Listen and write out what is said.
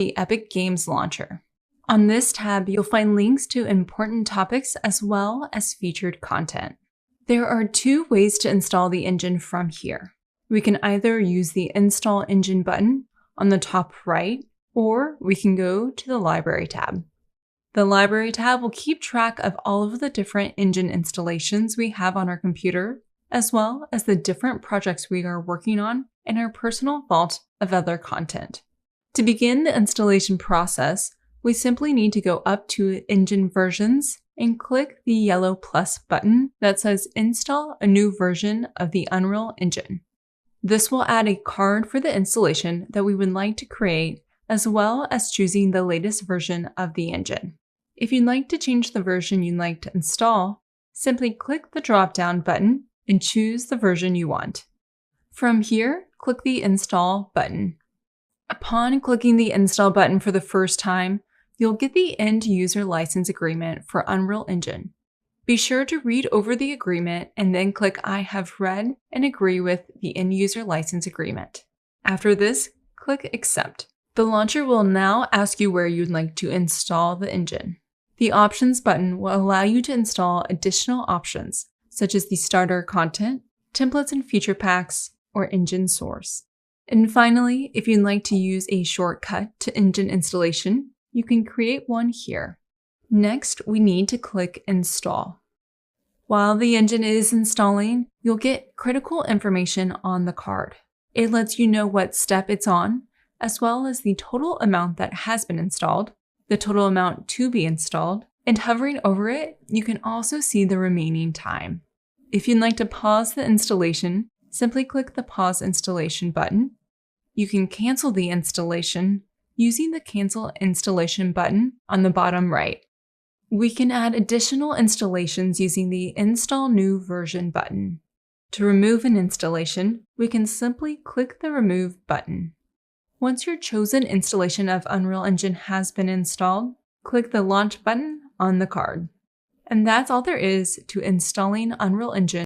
the Epic Games Launcher. On this tab, you'll find links to important topics as well as featured content. There are two ways to install the engine from here. We can either use the Install Engine button on the top right, or we can go to the Library tab. The Library tab will keep track of all of the different engine installations we have on our computer, as well as the different projects we are working on in our personal vault of other content. To begin the installation process, we simply need to go up to Engine Versions and click the yellow plus button that says Install a new version of the Unreal Engine. This will add a card for the installation that we would like to create, as well as choosing the latest version of the engine. If you'd like to change the version you'd like to install, simply click the drop-down button and choose the version you want. From here, click the Install button. Upon clicking the Install button for the first time, you'll get the End User License Agreement for Unreal Engine. Be sure to read over the agreement and then click I have read and agree with the End User License Agreement. After this, click Accept. The launcher will now ask you where you'd like to install the engine. The Options button will allow you to install additional options, such as the starter content, templates and feature packs, or engine source. And finally, if you'd like to use a shortcut to engine installation, you can create one here. Next, we need to click Install. While the engine is installing, you'll get critical information on the card. It lets you know what step it's on, as well as the total amount that has been installed, the total amount to be installed, and hovering over it, you can also see the remaining time. If you'd like to pause the installation, simply click the Pause Installation button. You can cancel the installation using the Cancel Installation button on the bottom right. We can add additional installations using the Install New Version button. To remove an installation, we can simply click the Remove button. Once your chosen installation of Unreal Engine has been installed, click the Launch button on the card. And that's all there is to installing Unreal Engine